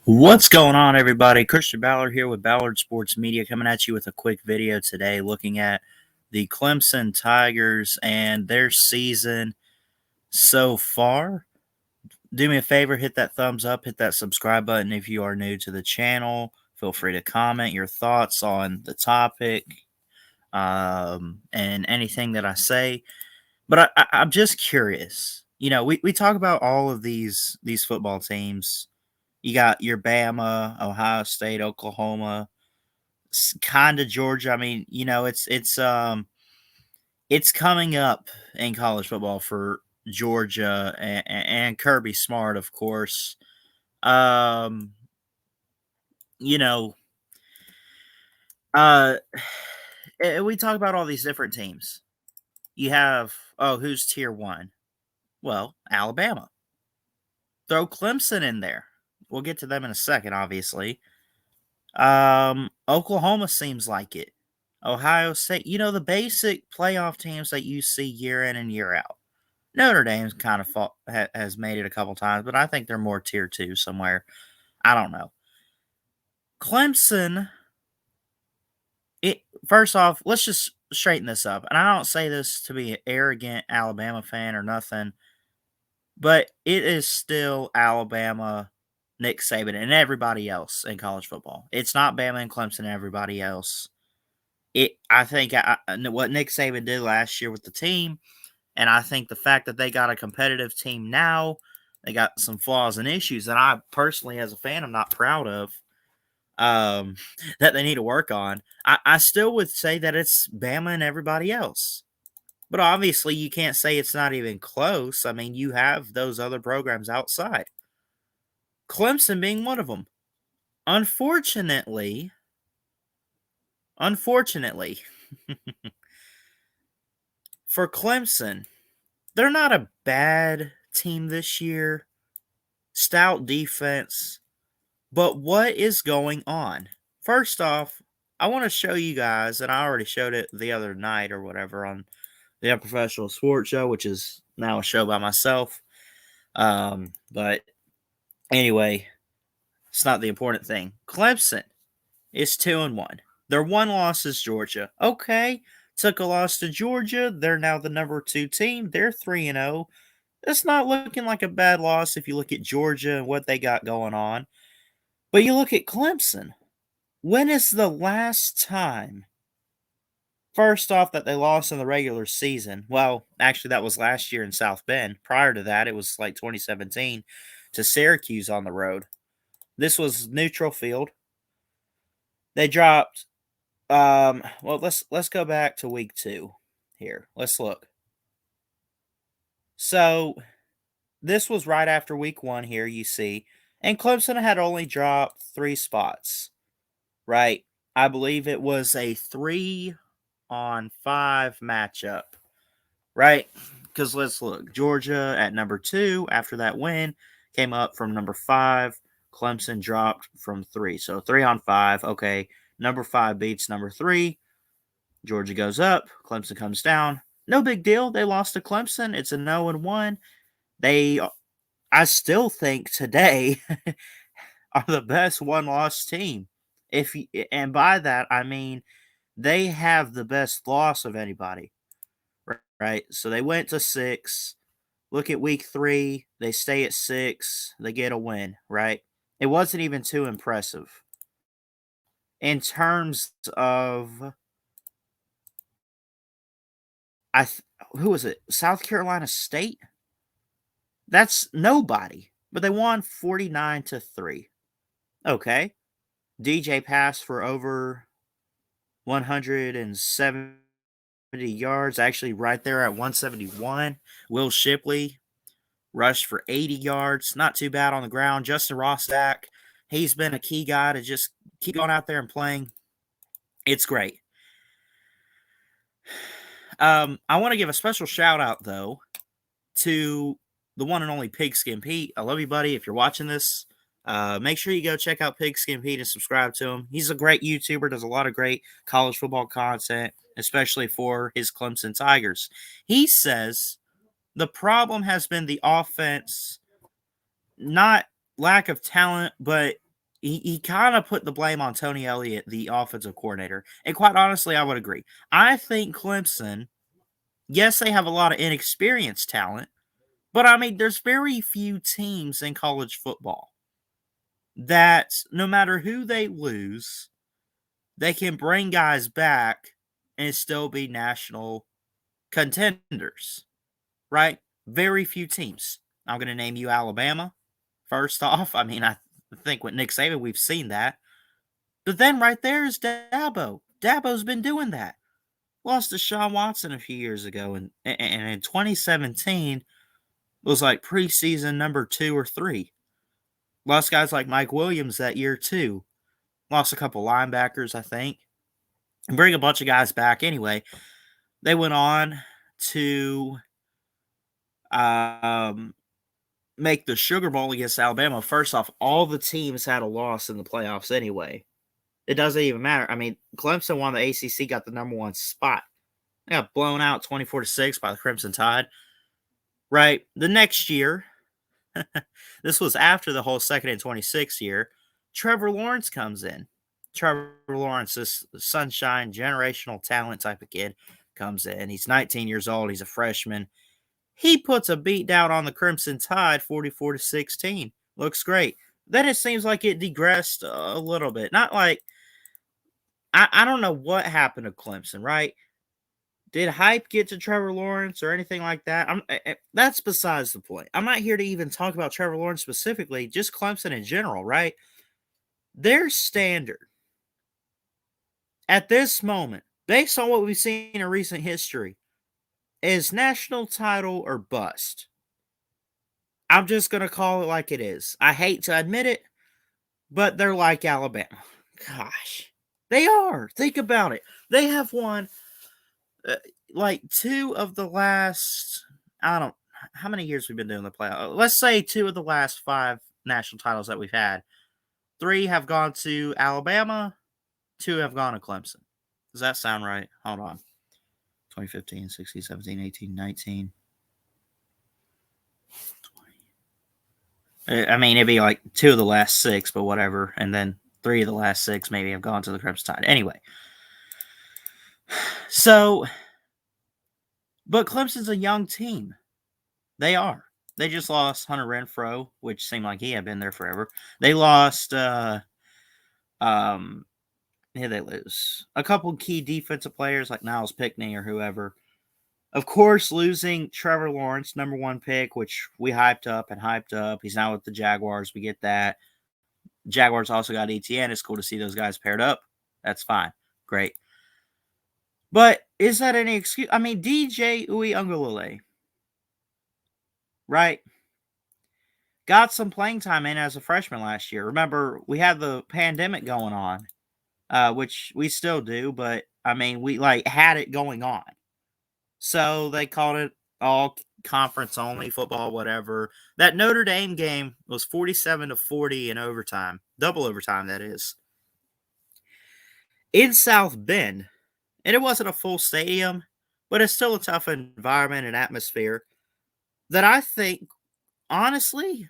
What's going on, everybody? Christian Ballard here with Ballard Sports Media, coming at you with a quick video today looking at the Clemson Tigers and their season so far. Do me a favor, hit that thumbs up, hit that subscribe button if you are new to the channel. Feel free to comment your thoughts on the topic and anything that I say. But I'm just curious. You know, we talk about all of these football teams. You got your Bama, Ohio State, Oklahoma, kind of Georgia. I mean, you know, it's coming up in college football for Georgia and Kirby Smart, of course. Um, you know, uh, we talk about all these different teams. You have who's tier one? Well, Alabama. Throw Clemson in there. We'll get to them in a second, obviously. Oklahoma seems like it. Ohio State, you know, the basic playoff teams that you see year in and year out. Notre Dame's kind of has made it a couple times, but I think they're more tier two somewhere. I don't know. Clemson, first off, let's just straighten this up. And I don't say this to be an arrogant Alabama fan or nothing, but it is still Alabama, Nick Saban, and everybody else in college football. It's not Bama and Clemson and everybody else. I think what Nick Saban did last year with the team, and I think the fact that they got a competitive team now, they got some flaws and issues that I personally, as a fan, I'm not proud of, that they need to work on. I still would say that it's Bama and everybody else. But obviously, you can't say it's not even close. I mean, you have those other programs outside. Clemson being one of them. Unfortunately, for Clemson, they're not a bad team this year. Stout defense. But what is going on? First off, I want to show you guys, and I already showed it the other night or whatever on the Unprofessional Sports Show, which is now a show by myself. But anyway, it's not the important thing. Clemson is 2-1. Their one loss is Georgia. Okay, took a loss to Georgia. They're now the number 2 team. They're 3-0. It's not looking like a bad loss if you look at Georgia and what they got going on. But you look at Clemson. When is the last time, first off, that they lost in the regular season? Well, actually, that was last year in South Bend. Prior to that, it was like 2017 to Syracuse on the road. This was neutral field. They dropped. Well, let's go back to week 2 here. Let's look. So this was right after week 1 here, you see. And Clemson had only dropped 3 spots, right? I believe it was a 3-on-5 matchup, right? Because let's look. Georgia at number 2 after that win came up from number 5. Clemson dropped from 3. So 3-on-5. Okay, number 5 beats number 3. Georgia goes up. Clemson comes down. No big deal. They lost to Clemson. It's a 0-1. I still think today are the best one-loss team. And by that I mean they have the best loss of anybody, right? So they went to 6. Look at week 3, they stay at 6. They get a win, right? It wasn't even too impressive in terms of who was it? South Carolina State. That's nobody, but they won 49-3. Okay. DJ passed for over 170 yards, actually right there at 171. Will Shipley rushed for 80 yards. Not too bad on the ground. Justin Rostack, he's been a key guy to just keep going out there and playing. It's great. I want to give a special shout out, though, to the one and only Pigskin Pete. I love you, buddy. If you're watching this, make sure you go check out Pigskin Pete and subscribe to him. He's a great YouTuber, does a lot of great college football content, especially for his Clemson Tigers. He says the problem has been the offense, not lack of talent, but he kind of put the blame on Tony Elliott, the offensive coordinator. And quite honestly, I would agree. I think Clemson, yes, they have a lot of inexperienced talent, but I mean, there's very few teams in college football that no matter who they lose, they can bring guys back and still be national contenders, right? Very few teams. I'm going to name you Alabama. First off, I mean, I think with Nick Saban, we've seen that. But then right there is Dabo. Dabo's been doing that. Lost to Sean Watson a few years ago, and in 2017 was like preseason number 2 or 3. Lost guys like Mike Williams that year too. Lost a couple linebackers, I think, and bring a bunch of guys back. Anyway, they went on to make the Sugar Bowl against Alabama. First off, all the teams had a loss in the playoffs anyway. It doesn't even matter. I mean, Clemson won the ACC, got the number 1 spot. They got blown out 24-6 by the Crimson Tide. Right? The next year, this was after the whole 2nd and 26 year, Trevor Lawrence comes in. Trevor Lawrence, this sunshine, generational talent type of kid, comes in. He's 19 years old. He's a freshman. He puts a beat down on the Crimson Tide, 44-16. Looks great. Then it seems like it digressed a little bit. Not like, I don't know what happened to Clemson, right? Did hype get to Trevor Lawrence or anything like that? That's besides the point. I'm not here to even talk about Trevor Lawrence specifically, just Clemson in general, right? Their standard at this moment, based on what we've seen in recent history, is national title or bust. I'm just going to call it like it is. I hate to admit it, but they're like Alabama. Gosh, they are. Think about it. They have won like 2 of the last, I don't, how many years we've been doing the playoff? Let's say 2 of the last 5 national titles that we've had. 3 have gone to Alabama, 2 have gone to Clemson. Does that sound right? Hold on. 2015, 16, 17, 18, 19. 20. I mean, it'd be like 2 of the last 6, but whatever. And then 3 of the last 6 maybe have gone to the Crimson Tide. Anyway. So, but Clemson's a young team. They are. They just lost Hunter Renfrow, which seemed like he had been there forever. They lost, who did they lose? A couple key defensive players like Niles Pickney or whoever. Of course, losing Trevor Lawrence, number 1 pick, which we hyped up. He's now with the Jaguars. We get that. Jaguars also got ETN. It's cool to see those guys paired up. That's fine. Great. But is that any excuse? I mean, DJ Uiagalelei, right? Got some playing time in as a freshman last year. Remember, we had the pandemic going on, which we still do, but I mean, we like had it going on. So they called it all conference only football, whatever. That Notre Dame game was 47-40 in overtime, double overtime, that is, in South Bend. And it wasn't a full stadium, but it's still a tough environment and atmosphere that I think, honestly,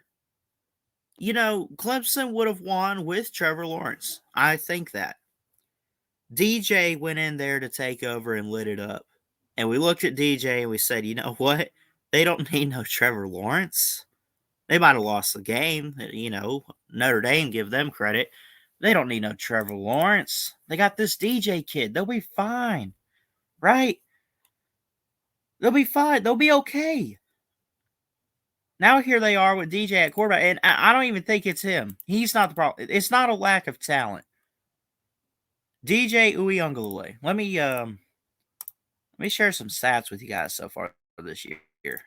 you know, Clemson would have won with Trevor Lawrence. I think that. DJ went in there to take over and lit it up. And we looked at DJ and we said, you know what? They don't need no Trevor Lawrence. They might have lost the game. You know, Notre Dame, give them credit. They don't need no Trevor Lawrence. They got this DJ kid. They'll be fine. Right? They'll be fine. They'll be okay. Now here they are with DJ at quarterback, and I don't even think it's him. He's not the problem. It's not a lack of talent. DJ Uiagalelei. Let me share some stats with you guys so far this year.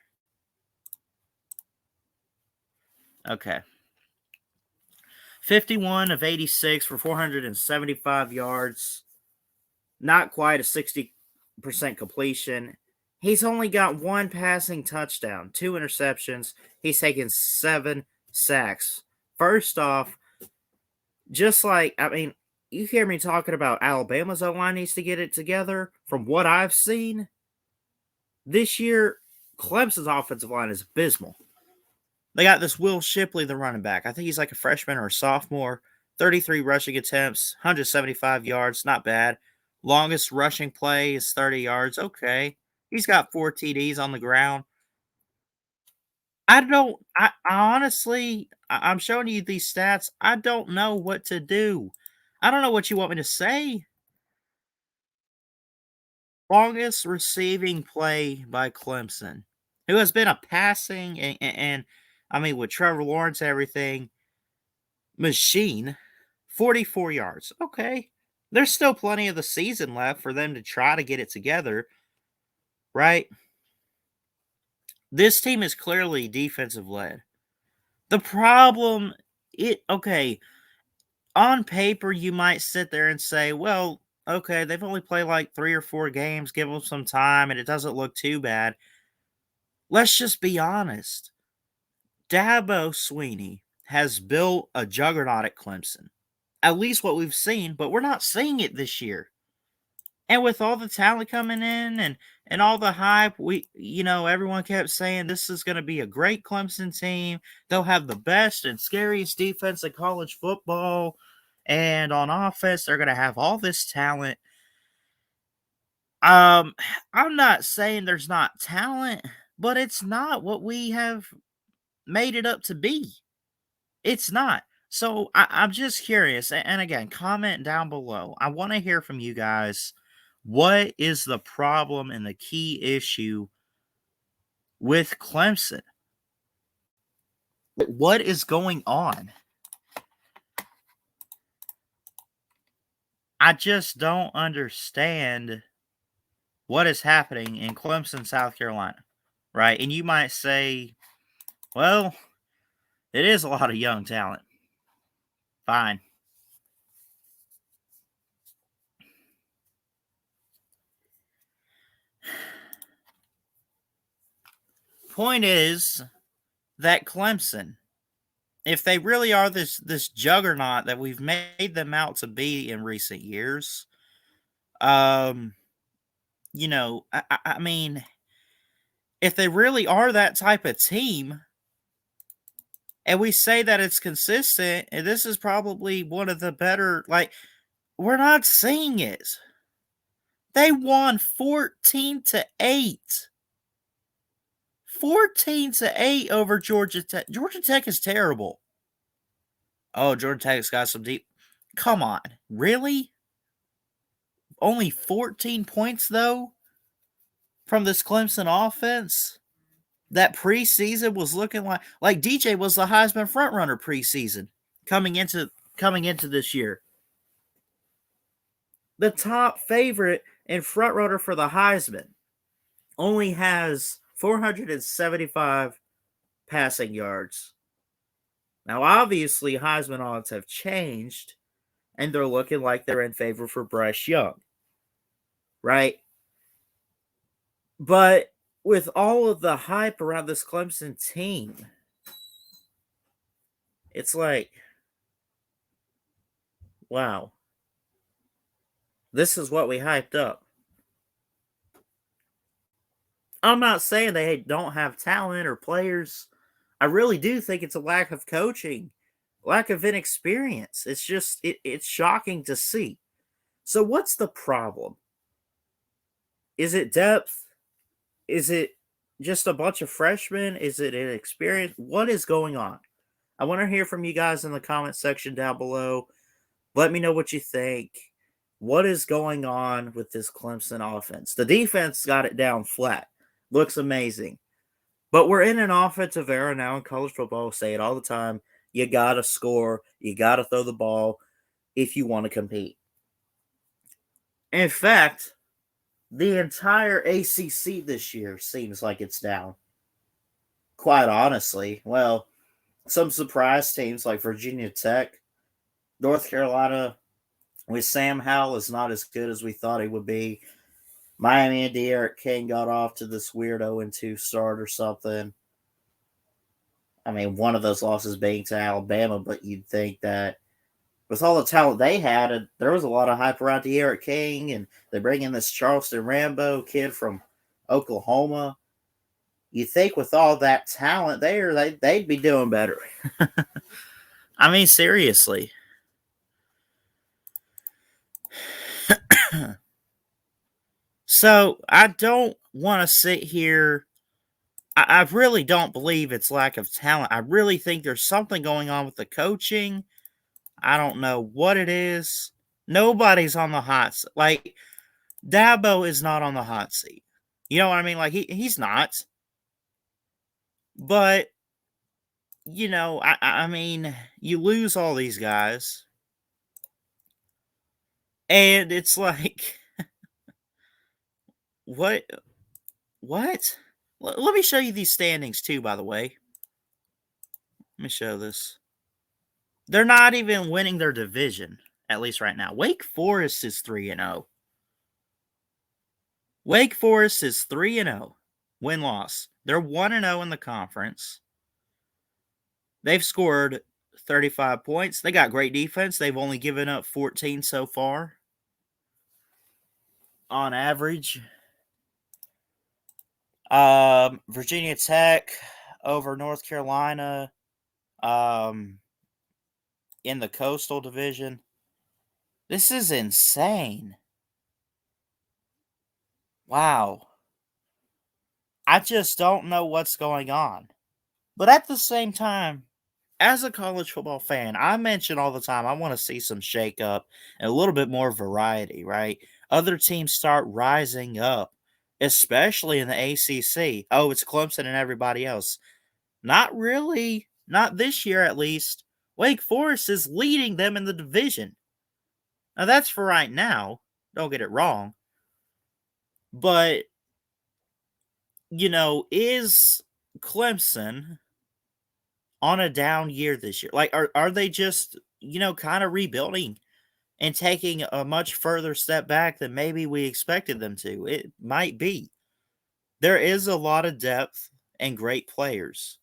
Okay. 51 of 86 for 475 yards. Not quite a 60% completion. He's only got 1 passing touchdown, 2 interceptions. He's taken 7 sacks. First off, just like, I mean, you hear me talking about Alabama's O-line needs to get it together. From what I've seen, this year, Clemson's offensive line is abysmal. They got this Will Shipley, the running back. I think he's like a freshman or a sophomore. 33 rushing attempts, 175 yards, not bad. Longest rushing play is 30 yards. Okay. He's got 4 TDs on the ground. I honestly, I'm showing you these stats. I don't know what to do. I don't know what you want me to say. Longest receiving play by Clemson, who has been a passing and I mean, with Trevor Lawrence and everything, machine, 44 yards. Okay. There's still plenty of the season left for them to try to get it together, right? This team is clearly defensive led. The problem, okay, on paper, you might sit there and say, well, okay, they've only played like 3 or 4 games, give them some time, and it doesn't look too bad. Let's just be honest. Dabo Sweeney has built a juggernaut at Clemson. At least what we've seen, but we're not seeing it this year. And with all the talent coming in and all the hype, everyone kept saying this is going to be a great Clemson team. They'll have the best and scariest defense in college football. And on offense, they're going to have all this talent. I'm not saying there's not talent, but it's not what we have made it up to be. It's not. So I'm just curious. And again, comment down below. I want to hear from you guys. What is the problem and the key issue with Clemson? What is going on? I just don't understand what is happening in Clemson, South Carolina, right? And you might say, well, it is a lot of young talent. Fine. Point is that Clemson, if they really are this juggernaut that we've made them out to be in recent years, I mean, if they really are that type of team, and we say that it's consistent, and this is probably one of the better, we're not seeing it. They won 14-8. 14-8 over Georgia Tech. Georgia Tech is terrible. Oh, Georgia Tech's got some deep. Come on. Really? Only 14 points, though, from this Clemson offense? That preseason was looking like DJ was the Heisman frontrunner preseason coming into this year. The top favorite and frontrunner for the Heisman only has 475 passing yards. Now, obviously, Heisman odds have changed, and they're looking like they're in favor for Bryce Young, right? But with all of the hype around this Clemson team, it's like, wow, this is what we hyped up. I'm not saying they don't have talent or players. I really do think it's a lack of coaching, lack of inexperience. It's just, it's shocking to see. So what's the problem? Is it depth? Is it just a bunch of freshmen? Is it inexperience? What is going on? I want to hear from you guys in the comment section down below. Let me know what you think. What is going on with this Clemson offense? The defense got it down flat. Looks amazing. But we're in an offensive era now in college football. I say it all the time. You got to score. You got to throw the ball if you want to compete. In fact, the entire ACC this year seems like it's down. Quite honestly. Well, some surprise teams like Virginia Tech, North Carolina with Sam Howell is not as good as we thought he would be. Miami and De'Aaron King got off to this weird 0-2 start or something. I mean, one of those losses being to Alabama, but you'd think that with all the talent they had, and there was a lot of hype around De'Aaron King, and they bring in this Charleston Rambo kid from Oklahoma. You think with all that talent there, they'd be doing better. I mean, seriously. So I don't want to sit here. I really don't believe it's lack of talent. I really think there's something going on with the coaching. I don't know what it is. Nobody's on the hot seat. Like, Dabo is not on the hot seat. You know what I mean? Like, he's not. But, I mean, you lose all these guys. And it's like, what? What? Let me show you these standings, too, by the way. Let me show this. They're not even winning their division, at least right now. Wake Forest is 3-0. Wake Forest is 3-0. Win-loss. They're 1-0 in the conference. They've scored 35 points. They got great defense. They've only given up 14 so far on average. Virginia Tech over North Carolina in the Coastal Division. This is insane. Wow. I just don't know what's going on. But at the same time, as a college football fan, I mention all the time I want to see some shakeup and a little bit more variety, right? Other teams start rising up, especially in the ACC. Oh, it's Clemson and everybody else. Not really. Not this year, at least. Wake Forest is leading them in the division. Now, that's for right now. Don't get it wrong. But, is Clemson on a down year this year? Like, are they just, kind of rebuilding and taking a much further step back than maybe we expected them to? It might be. There is a lot of depth and great players.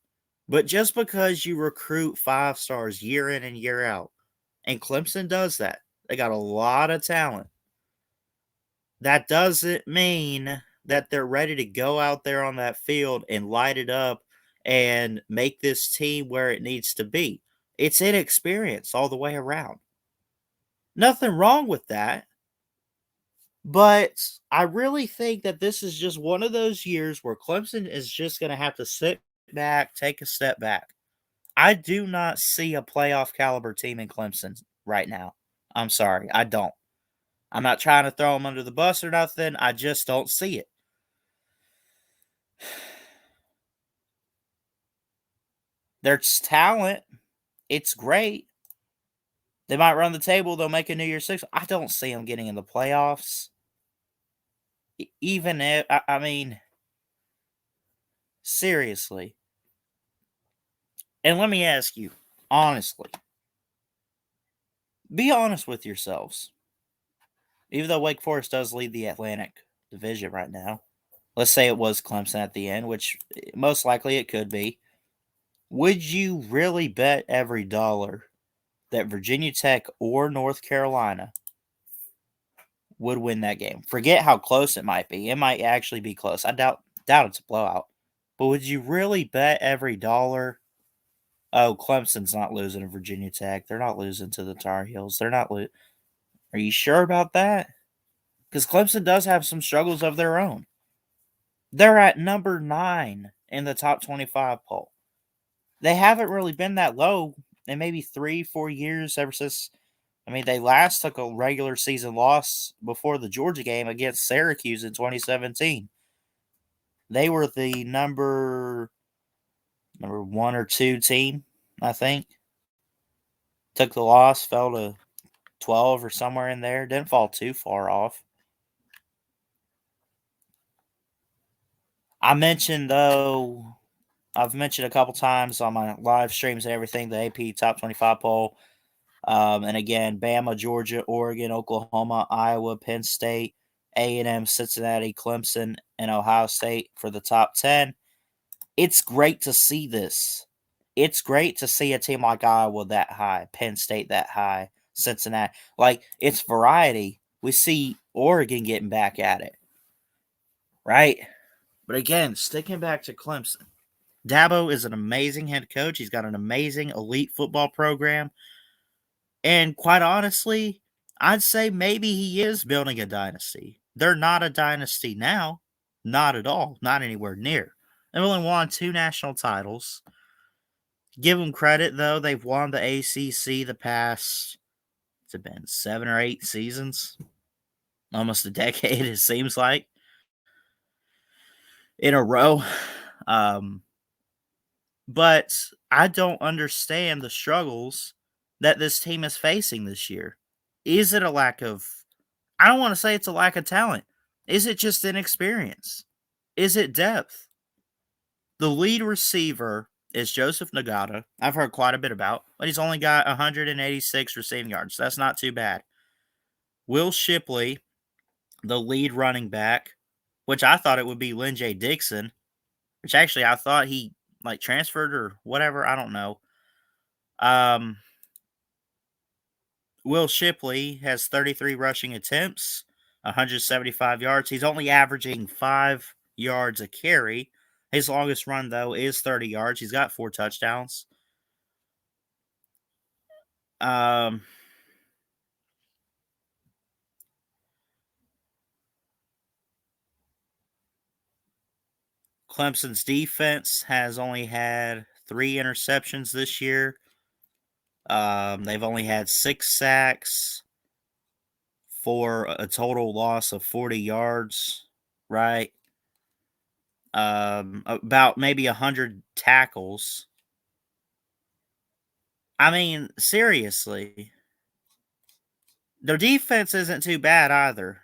But just because you recruit 5 stars year in and year out, and Clemson does that, they got a lot of talent. That doesn't mean that they're ready to go out there on that field and light it up and make this team where it needs to be. It's inexperience all the way around. Nothing wrong with that. But I really think that this is just one of those years where Clemson is just going to have to sit back, take a step back. I do not see a playoff caliber team in Clemson right now. I'm sorry, I don't. I'm not trying to throw them under the bus or nothing. I just don't see it. There's talent. It's great. They might run the table. They'll make a New Year's Six. I don't see them getting in the playoffs. Even if, I mean, seriously. And let me ask you, honestly, be honest with yourselves. Even though Wake Forest does lead the Atlantic Division right now, let's say it was Clemson at the end, which most likely it could be. Would you really bet every dollar that Virginia Tech or North Carolina would win that game? Forget how close it might be. It might actually be close. I doubt it's a blowout. But would you really bet every dollar? Oh, Clemson's not losing to Virginia Tech. They're not losing to the Tar Heels. They're not losing. Are you sure about that? Because Clemson does have some struggles of their own. They're at number 9 in the top 25 poll. They haven't really been that low in maybe 3-4 years ever since. I mean, they last took a regular season loss before the Georgia game against Syracuse in 2017. They were the number 1 or 2 team, I think. Took the loss, fell to 12 or somewhere in there. Didn't fall too far off. I've mentioned a couple times on my live streams and everything, the AP Top 25 poll. And again, Bama, Georgia, Oregon, Oklahoma, Iowa, Penn State, A&M, Cincinnati, Clemson, and Ohio State for the top 10. It's great to see this. It's great to see a team like Iowa that high, Penn State that high, Cincinnati. Like, it's variety. We see Oregon getting back at it, right? But again, sticking back to Clemson, Dabo is an amazing head coach. He's got an amazing elite football program. And quite honestly, I'd say maybe he is building a dynasty. They're not a dynasty now. Not at all. Not anywhere near. They've only won 2 national titles. Give them credit, though. They've won the ACC the past, it's been 7 or 8 seasons. Almost a decade, it seems like, in a row. Um, but I don't understand the struggles that this team is facing this year. Is it a lack of, I don't want to say it's a lack of talent. Is it just inexperience? Is it depth? The lead receiver is Joseph Nagata. I've heard quite a bit about, but he's only got 186 receiving yards. That's not too bad. Will Shipley, the lead running back, which I thought it would be Lynn J. Dixon, which actually I thought he transferred or whatever. I don't know. Will Shipley has 33 rushing attempts, 175 yards. He's only averaging 5 yards a carry. His longest run, though, is 30 yards. He's got 4 touchdowns. Clemson's defense has only had 3 interceptions this year. They've only had 6 sacks for a total loss of 40 yards, right? About maybe 100 tackles. I mean, seriously. Their defense isn't too bad either.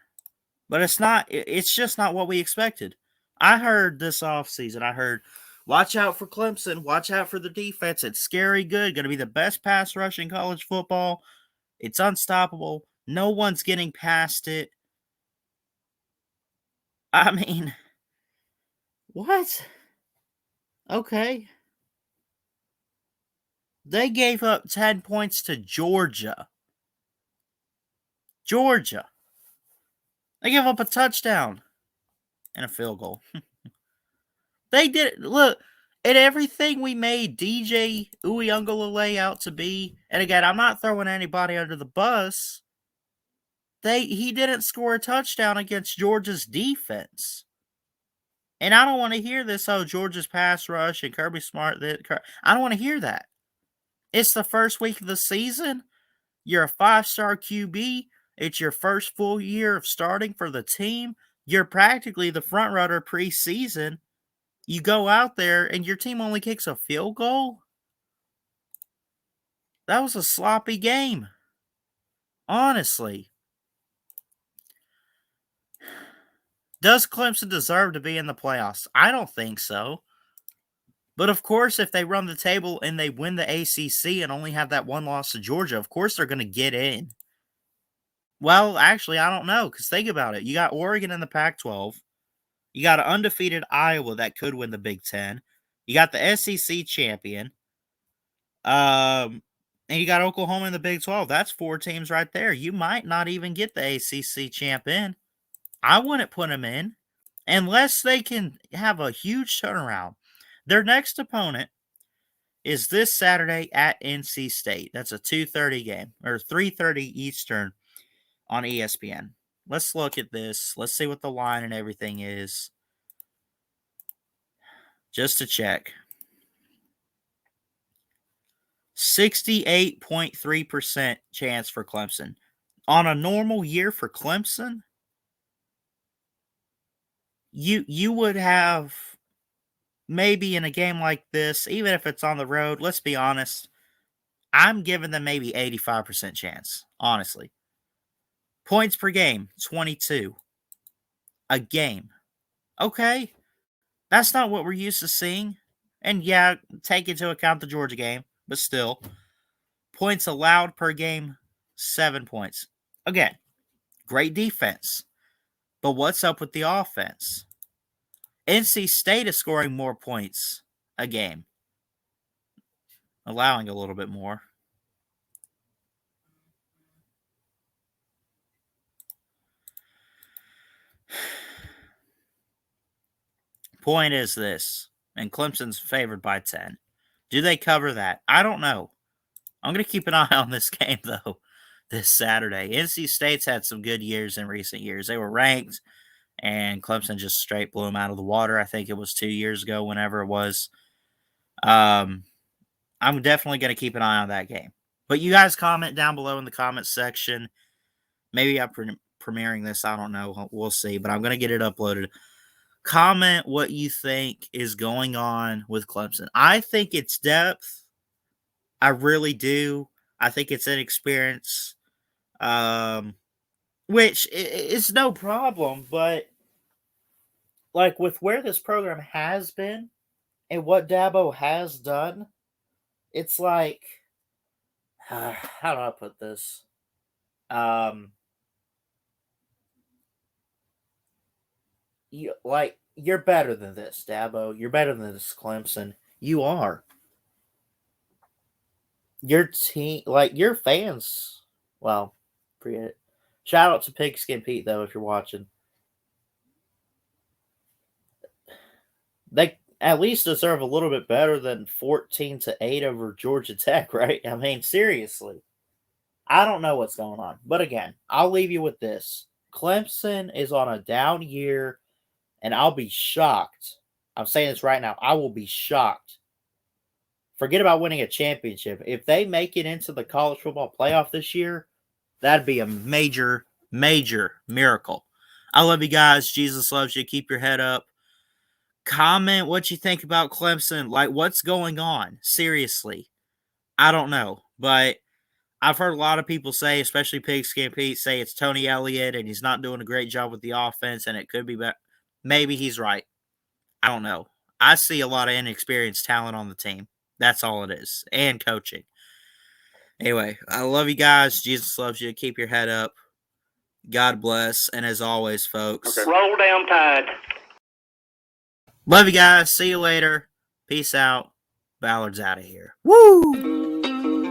But it's just not what we expected. I heard this offseason, watch out for Clemson, watch out for the defense. It's scary good, going to be the best pass rush in college football. It's unstoppable. No one's getting past it. I mean, what? Okay. They gave up 10 points to Georgia. Georgia. They gave up a touchdown and a field goal. They did it. Look, at everything we made DJ Uyunglele out to be, and again, I'm not throwing anybody under the bus. He didn't score a touchdown against Georgia's defense. And I don't want to hear this, Georgia's pass rush and Kirby Smart. I don't want to hear that. It's the first week of the season. You're a 5-star QB. It's your first full year of starting for the team. You're practically the front runner preseason. You go out there and your team only kicks a field goal? That was a sloppy game. Honestly. Does Clemson deserve to be in the playoffs? I don't think so. But of course, if they run the table and they win the ACC and only have that one loss to Georgia, of course they're going to get in. Well, actually, I don't know, because think about it. You got Oregon in the Pac-12. You got an undefeated Iowa that could win the Big Ten. You got the SEC champion. And you got Oklahoma in the Big 12. That's 4 teams right there. You might not even get the ACC champ in. I wouldn't put them in unless they can have a huge turnaround. Their next opponent is this Saturday at NC State. That's a 2:30 game, or 3:30 Eastern on ESPN. Let's look at this. Let's see what the line and everything is. Just to check. 68.3% chance for Clemson. On a normal year for Clemson, you would have maybe in a game like this, even if it's on the road, let's be honest, I'm giving them maybe 85% chance, honestly. Points per game, 22. A game. Okay. That's not what we're used to seeing. And yeah, take into account the Georgia game, but still. Points allowed per game, 7 points. Again, great defense. But what's up with the offense? NC State is scoring more points a game. Allowing a little bit more. Point is this, and Clemson's favored by 10. Do they cover that? I don't know. I'm going to keep an eye on this game, though. this Saturday. NC State's had some good years in recent years. They were ranked, and Clemson just straight blew them out of the water. I think it was 2 years ago, whenever it was. I'm definitely going to keep an eye on that game. But you guys comment down below in the comments section. Maybe I'm premiering this. I don't know. We'll see. But I'm going to get it uploaded. Comment what you think is going on with Clemson. I think it's depth. I really do. I think it's inexperience, which is no problem. But like with where this program has been and what Dabo has done, it's like, how do I put this? You're better than this, Dabo. You're better than this, Clemson. You are. Your team, like your fans. Well, forget it. Shout out to Pigskin Pete though, if you're watching. They at least deserve a little bit better than 14-8 over Georgia Tech, right? I mean, seriously. I don't know what's going on. But again, I'll leave you with this. Clemson is on a down year, and I'll be shocked. I'm saying this right now. I will be shocked. Forget about winning a championship. If they make it into the college football playoff this year, that'd be a major, major miracle. I love you guys. Jesus loves you. Keep your head up. Comment what you think about Clemson. Like, what's going on? Seriously. I don't know. But I've heard a lot of people say, especially Pigskin Pete, say it's Tony Elliott and he's not doing a great job with the offense and it could be better. Maybe he's right. I don't know. I see a lot of inexperienced talent on the team. That's all it is. And coaching. Anyway, I love you guys. Jesus loves you. Keep your head up. God bless. And as always, folks. Okay. Roll down Tide. Love you guys. See you later. Peace out. Ballard's out of here. Woo!